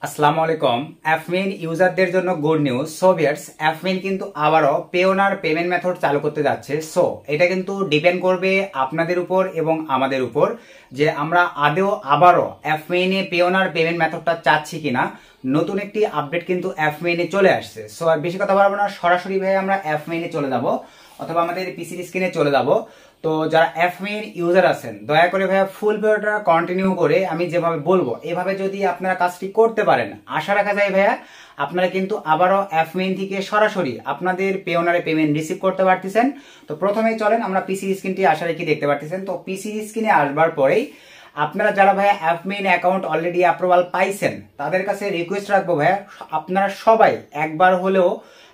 আসসালামু আলাইকুম। অ্যাফমিন ইউজারদের জন্য গুড নিউজ। সো ভিউয়ার্স, অ্যাফমিন কিন্তু আবারও পেওনার পেমেন্ট মেথড চালু করতে যাচ্ছে। সো এটা কিন্তু ডিপেন্ড করবে আপনাদের উপর এবং আমাদের উপর যে আমরা আবারও অ্যাফমিনে পেওনার পেমেন্ট মেথডটা চাচ্ছি কিনা। নতুন একটি আপডেট কিন্তু অ্যাফমিনে চলে আসছে। সো আর বেশি কথা বলবো না, সরাসরি ভাই আমরা অ্যাফমিনে চলে যাব অথবা আমাদের পিসির স্ক্রিনে চলে যাব। তো যারা অ্যাফমিন ইউজার আছেন দয়া করে ভাইয়া ফুল ভিডিওটা কন্টিনিউ করে আমি যেভাবে বলবো এভাবে যদি আপনারা কাজটি করতে পারেন, আশা রাখা যায় ভাইয়া আপনারা কিন্তু আবারও অ্যাফমিন থেকে সরাসরি আপনাদের পেওনারে পেমেন্ট রিসিভ করতে পারতেছেন। তো প্রথমেই চলেন আমরা পিসি স্ক্রিনটি আশা রেখে দেখতে পারতেছেন। তো পিসি স্ক্রিনে আসবার পরেই আপনারা যারা ভাইয়া অ্যাফমিন অ্যাকাউন্ট অলরেডি অ্যাপ্রুভাল পাইছেন তাদের কাছে রিকোয়েস্ট রাখবো ভাইয়া আপনারা সবাই একবার হলেও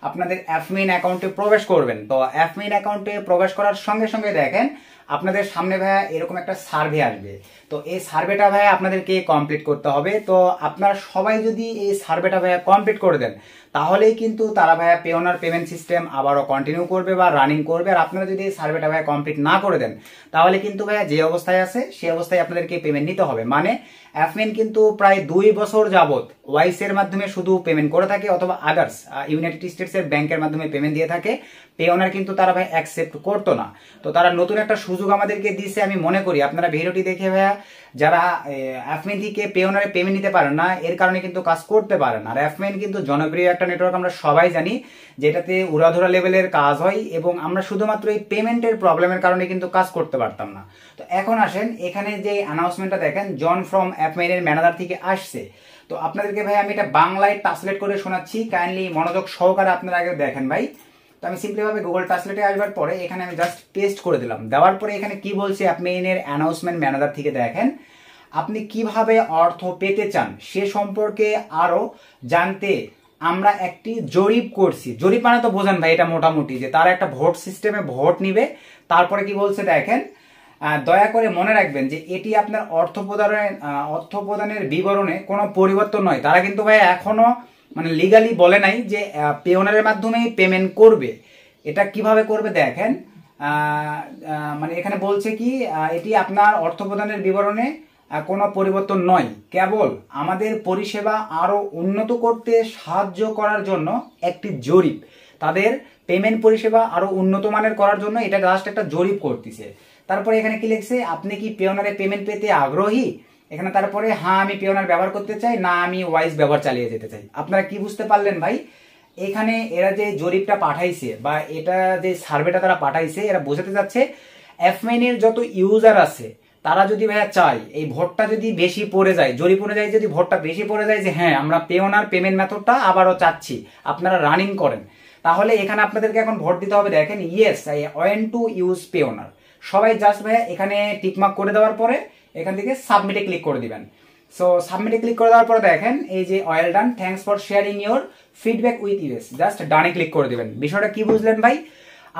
আপনাদের অ্যাফমিন অ্যাকাউন্টে প্রবেশ করবেন। তো অ্যাফমিন অ্যাকাউন্টে প্রবেশ করার সঙ্গে সঙ্গে দেখেন আপনাদের সামনে ভাইয়া এরকম একটা সার্ভে আসবে। তো এই সার্ভেটা ভাইয়া আপনাদেরকে কমপ্লিট করতে হবে। তো আপনারা সবাই যদি এই সার্ভেটা ভাইয়া কমপ্লিট করে দেন তাহলেই কিন্তু তারা ভাইয়া পেওনার পেমেন্ট সিস্টেম আবারও কন্টিনিউ করবে বা রানিং করবে। আর আপনারা যদি এই সার্ভেটা ভাইয়া কমপ্লিট না করে দেন তাহলে কিন্তু ভাইয়া যে অবস্থায় আছে সেই অবস্থায় আপনাদেরকে পেমেন্ট নিতে হবে। মানে অ্যাফমিন কিন্তু প্রায় 2 বছর যাবত ওয়াইস এর মাধ্যমে শুধু পেমেন্ট করে থাকে অথবা আদার্স ইউনাইটেড স্টেটস এর ব্যাংকের মাধ্যমে পেমেন্ট দিয়ে থাকে। পেওনার কিন্তু তারা ভাই অ্যাকসেপ্ট করতো না। তো তারা নতুন একটা সুযোগ আমাদেরকে দিয়েছে। আমি মনে করি আপনারা ভিডিওটি দেখে ভাইয়া যারা অ্যাফমিন থেকে পেওনারে পেমেন্ট নিতে পারেন না এর কারণে কিন্তু কাজ করতে পারেন। আর অ্যাফমিন কিন্তু জনপ্রিয় একটা নেটওয়ার্ক, আমরা সবাই জানি যেটাতে উড়াধুরা লেভেলের কাজ হয় এবং আমরা শুধুমাত্র এই পেমেন্টের প্রবলেমের কারণে কিন্তু কাজ করতে পারতাম না। তো এখন আসেন এখানে যে অ্যানাউন্সমেন্টটা দেখেন জন ফ্রম অ্যাফমিনের ম্যানেজার থেকে আসছে। তো আপনাদেরকে ভাই আমি এটা বাংলায় ট্রান্সলেট করে শোনাচ্ছি, কাইন্ডলি মনোযোগ সহকারে আপনারা আগে দেখেন ভাই। তো আমি সিম্পলি ভাবে গুগল ট্রান্সলেটে আসবার পরে এখানে আমি জাস্ট পেস্ট করে দিলাম। দেওয়ার পরে এখানে কি বলছে অ্যাফমিনের অ্যানাউন্সমেন্ট ম্যানেজার থেকে দেখেন আপনি কিভাবে অর্থ পেতে চান সে সম্পর্কে আরো জানতে আমরা একটি জরিপ করছি। জরিপ মানে তো বোঝেন ভাই, এটা মোটামুটি যে তারা একটা ভোট সিস্টেমে ভোট নিবে। তারপরে কি বলছে দেখেন, দয়া করে মনে রাখবেন যে এটি আপনার অর্থ প্রদানের বিবরণে কোনো পরিবর্তন নয়। তারা কিন্তু ভাই এখনো মানে লিগালি বলে নাই যে পেওনারের মাধ্যমে পেমেন্ট করবে। এটা কিভাবে করবে দেখেন, মানে এখানে বলছে কি এটি আপনার অর্থ প্রদানের বিবরণে কোনো পরিবর্তন নয়, কেবল আমাদের পরিষেবা আরো উন্নত করতে সাহায্য করার জন্য একটি জরিপ। তাদের পেমেন্ট পরিষেবা আরো উন্নত মানের করার জন্য এটা জাস্ট একটা জরিপ করতেছে। তারপরে এখানে কি লিখছে, আপনি কি পেওনারে পেমেন্ট পেতে আগ্রহী? এখানে তারপরে হ্যাঁ আমি পেওনার ব্যবহার করতে চাই, না আমি ওয়াইস ব্যবহার চালিয়ে যেতে চাই। আপনারা কি বুঝতে পারলেন ভাই? এখানে এরা যে জরিপটা পাঠাইছে বা এটা যে সার্ভেটা তারা পাঠাইছে এরা বোঝাতে যাচ্ছে অ্যাফমিনের যত ইউজার আছে তারা যদি ভাইয়া চায় এই ভোটটা যদি বেশি পড়ে যায়, জরিপ অনুযায়ী যদি ভোটটা বেশি পড়ে যায় যে হ্যাঁ আমরা পেওনার পেমেন্ট মেথডটা আবারও চাচ্ছি আপনারা রানিং করেন, তাহলে এখানে আপনাদেরকে এখন ভোট দিতে হবে। দেখেন yes I want to use Payoneer. সবাই জাস্ট ভাইয়া এখানে টিকমার্ক করে দেওয়ার পরে এখান থেকে সাবমিটে ক্লিক করে দিবেন। সো সাবমিটে ক্লিক করে দেওয়ার পরে দেখেন এই যে well done, thanks for sharing your feedback with US, just ডানে ক্লিক করে দিবেন। বিষয়টা কি বুঝলেন ভাই?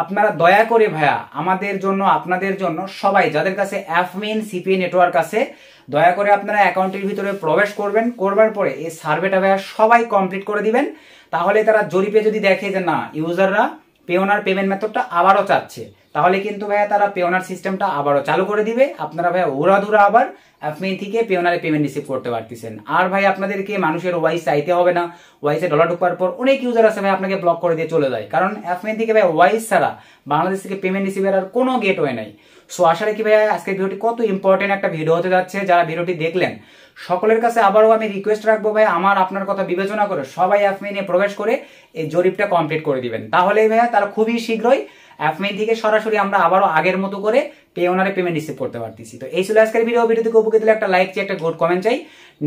আপনারা দয়া করে ভাইয়া আমাদের জন্য আপনাদের জন্য সবাই যাদের কাছে অ্যাফমিন সিপি নেটওয়ার্ক আছে দয়া করে আপনারা অ্যাকাউন্টের ভিতরে প্রবেশ করবেন। করবার পরে এই সার্ভেটা ভাইয়া সবাই কমপ্লিট করে দিবেন। তাহলে তারা জরিপে যদি দেখে যে না ইউজাররা পেওনার পেমেন্ট মেথডটা আবারও চাচ্ছে তাহলে কিন্তু ভাইয়া তারা পেওনার সিস্টেমটা আবারও চালু করে দিবে। আপনারা ভাইয়া উড়াধুরা আবার অ্যাফমিন থেকে পেওনারে পেমেন্ট রিসিভ করতে পারতেছেন। আর ভাই আপনাদেরকে মানুষের ওয়াইস চাইতে হবে না। ওয়াইসে ডলার ঢোকার পর অনেক ইউজার আছে ভাই আপনাকে ব্লক করে দিয়ে চলে যায়, কারণ অ্যাফমিন থেকে ভাই ওয়াইস ছাড়া বাংলাদেশ থেকে পেমেন্ট রিসিভের আর কোনো গেটওয়ে নাই। সো আশা রাখি ভাইয়া আজকের ভিডিওটি কত ইম্পর্টেন্ট একটা ভিডিও হতে যাচ্ছে। যারা ভিডিওটি দেখলেন সকলের কাছে আবারও আমি রিকোয়েস্ট রাখবো ভাই আমার আপনার কথা বিবেচনা করে সবাই অ্যাফমিনে প্রবেশ করে এই জরিপটা কমপ্লিট করে দিবেন। তাহলেই ভাইয়া তারা খুবই শীঘ্রই অ্যাফমিন থেকে সরাসরি আমরা আবারও আগের মতো করে পেওনারে পেমেন্ট রিসিভ করতে পারতেছি। তো এই ছিল আজকের ভিডিও থেকে উপকৃত হলে একটা লাইক চাই, একটা গুড কমেন্ট চাই।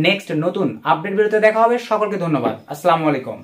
নেক্সট নতুন আপডেট ভিডিওতে দেখা হবে। সকলকে ধন্যবাদ। আসসালামু আলাইকুম।